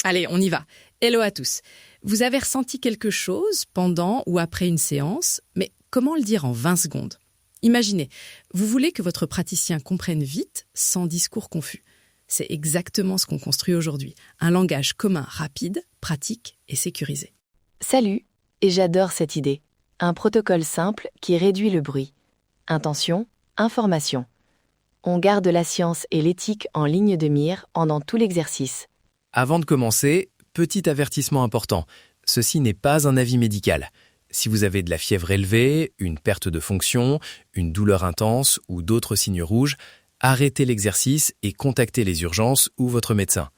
Allez, on y va. Hello à tous. Vous avez ressenti quelque chose pendant ou après une séance, mais comment le dire en 20 secondes? Imaginez, vous voulez que votre praticien comprenne vite, sans discours confus. C'est exactement ce qu'on construit aujourd'hui. Un langage commun, rapide, pratique et sécurisé. Salut, et j'adore cette idée. Un protocole simple qui réduit le bruit. Intention, information. On garde la science et l'éthique en ligne de mire pendant tout l'exercice. Avant de commencer, petit avertissement important. Ceci n'est pas un avis médical. Si vous avez de la fièvre élevée, une perte de fonction, une douleur intense ou d'autres signes rouges, arrêtez l'exercice et contactez les urgences ou votre médecin.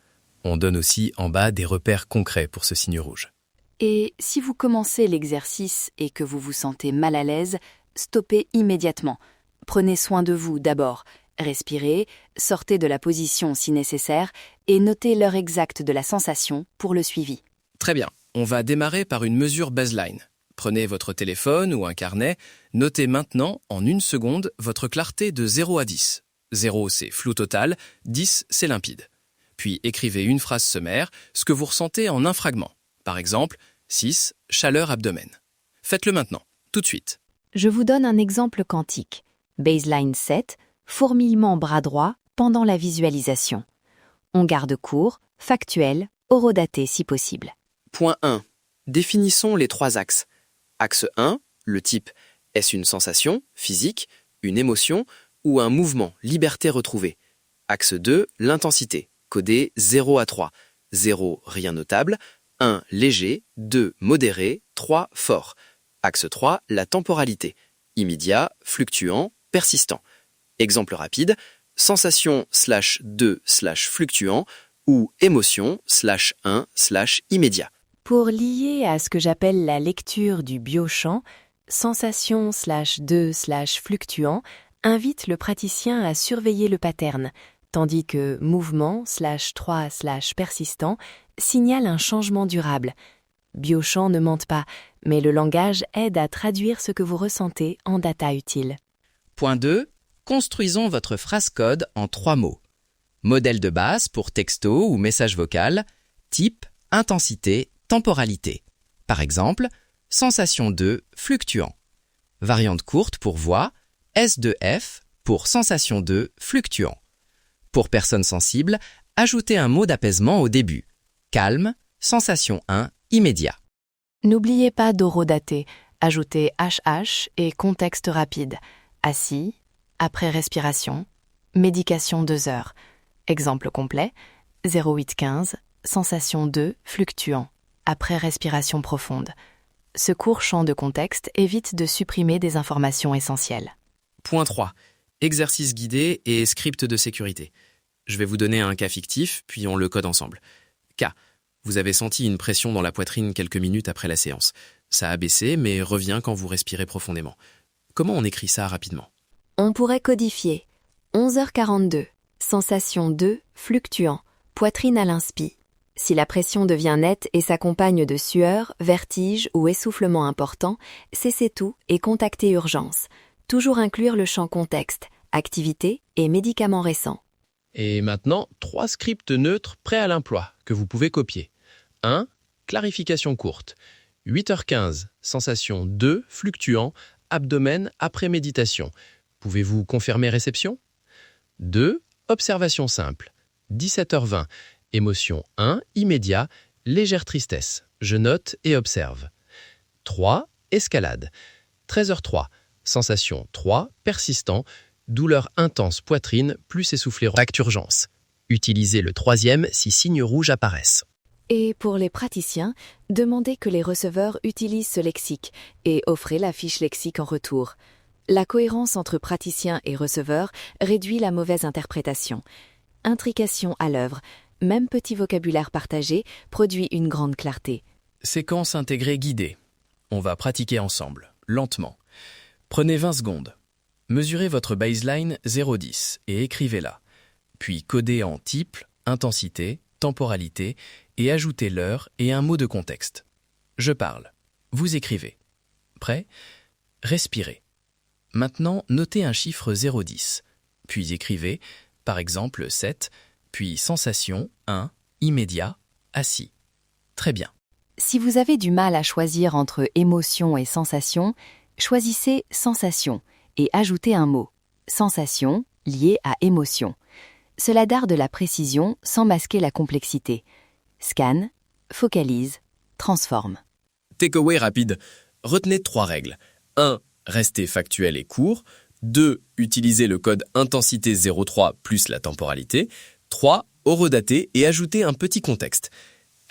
On donne aussi en bas des repères concrets pour ce signe rouge. Et si vous commencez l'exercice et que vous vous sentez mal à l'aise, stoppez immédiatement. Prenez soin de vous d'abord. Respirez, sortez de la position si nécessaire et notez l'heure exacte de la sensation pour le suivi. Très bien, on va démarrer par une mesure baseline. Prenez votre téléphone ou un carnet, notez maintenant en 1 seconde votre clarté de 0 à 10. 0 c'est flou total, 10 c'est limpide. Puis écrivez une phrase sommaire, ce que vous ressentez en un fragment. Par exemple, 6, chaleur abdomen. Faites-le maintenant, tout de suite. Je vous donne un exemple quantique. Baseline 7, fourmillement bras droit pendant la visualisation. On garde court, factuel, horodaté si possible. Point 1. Définissons les 3 axes. Axe 1, le type « Est-ce une sensation, physique, une émotion ou un mouvement, liberté retrouvée ?» Axe 2, l'intensité, codé 0 à 3. 0, rien notable. 1, léger. 2, modéré. 3, fort. Axe 3, la temporalité, immédiat, fluctuant, persistant. Exemple rapide, sensation /2/fluctuant ou émotion /1/immédiat. Pour lier à ce que j'appelle la lecture du biochamp, sensation /2/fluctuant invite le praticien à surveiller le pattern, tandis que mouvement /3/persistant signale un changement durable. Biochamp ne mente pas, mais le langage aide à traduire ce que vous ressentez en data utile. Point 2. Construisons votre phrase code en 3 mots. Modèle de base pour texto ou message vocal, type, intensité, temporalité. Par exemple, sensation 2, fluctuant. Variante courte pour voix, S2F pour sensation 2, fluctuant. Pour personnes sensibles, ajoutez un mot d'apaisement au début. Calme, sensation 1, immédiat. N'oubliez pas d'horodater, ajoutez HH et contexte rapide. Assis, après respiration, médication 2 heures. Exemple complet, 0815, sensation 2, fluctuant, après respiration profonde. Ce court champ de contexte évite de supprimer des informations essentielles. Point 3. Exercice guidé et script de sécurité. Je vais vous donner un cas fictif, puis on le code ensemble. Cas. Vous avez senti une pression dans la poitrine quelques minutes après la séance. Ça a baissé, mais revient quand vous respirez profondément. Comment on écrit ça rapidement? On pourrait codifier 11h42, sensation 2, fluctuant, poitrine à l'inspi. Si la pression devient nette et s'accompagne de sueur, vertige ou essoufflement important, cessez tout et contactez urgence. Toujours inclure le champ contexte, activité et médicaments récents. Et maintenant, 3 scripts neutres prêts à l'emploi que vous pouvez copier. 1. Clarification courte. 8h15, sensation 2, fluctuant, abdomen après méditation. Pouvez-vous confirmer réception? 2. Observation simple. 17h20, émotion 1, immédiat, légère tristesse. Je note et observe. 3. Escalade. 13h03, sensation 3, persistant, douleur intense poitrine, plus essoufflé. Acte urgence. Utilisez le 3e si signes rouges apparaissent. Et pour les praticiens, demandez que les receveurs utilisent ce lexique et offrez la fiche lexique en retour. La cohérence entre praticien et receveur réduit la mauvaise interprétation. Intrication à l'œuvre, même petit vocabulaire partagé, produit une grande clarté. Séquence intégrée guidée. On va pratiquer ensemble, lentement. Prenez 20 secondes. Mesurez votre baseline 0,10 et écrivez-la. Puis codez en type, intensité, temporalité et ajoutez l'heure et un mot de contexte. Je parle. Vous écrivez. Prêt? Respirez. Maintenant, notez un chiffre 0,10. Puis écrivez, par exemple 7, puis sensation 1, immédiat, assis. Très bien. Si vous avez du mal à choisir entre émotion et sensation, choisissez sensation et ajoutez un mot. Sensation lié à émotion. Cela darde la précision sans masquer la complexité. Scanne, focalise, transforme. Takeaway rapide. Retenez 3 règles. 1. Restez factuel et court. 2. Utilisez le code intensité 03 plus la temporalité. 3. Horodatez et ajoutez un petit contexte.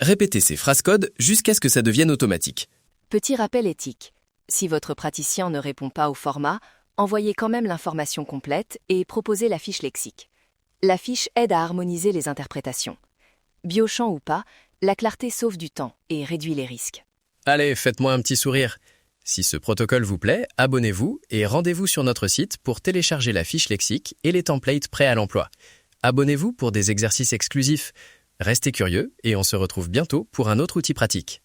Répétez ces phrases codes jusqu'à ce que ça devienne automatique. Petit rappel éthique. Si votre praticien ne répond pas au format, envoyez quand même l'information complète et proposez la fiche lexique. La fiche aide à harmoniser les interprétations. Biochamp ou pas, la clarté sauve du temps et réduit les risques. Allez, faites-moi un petit sourire. Si ce protocole vous plaît, abonnez-vous et rendez-vous sur notre site pour télécharger la fiche lexique et les templates prêts à l'emploi. Abonnez-vous pour des exercices exclusifs. Restez curieux et on se retrouve bientôt pour un autre outil pratique.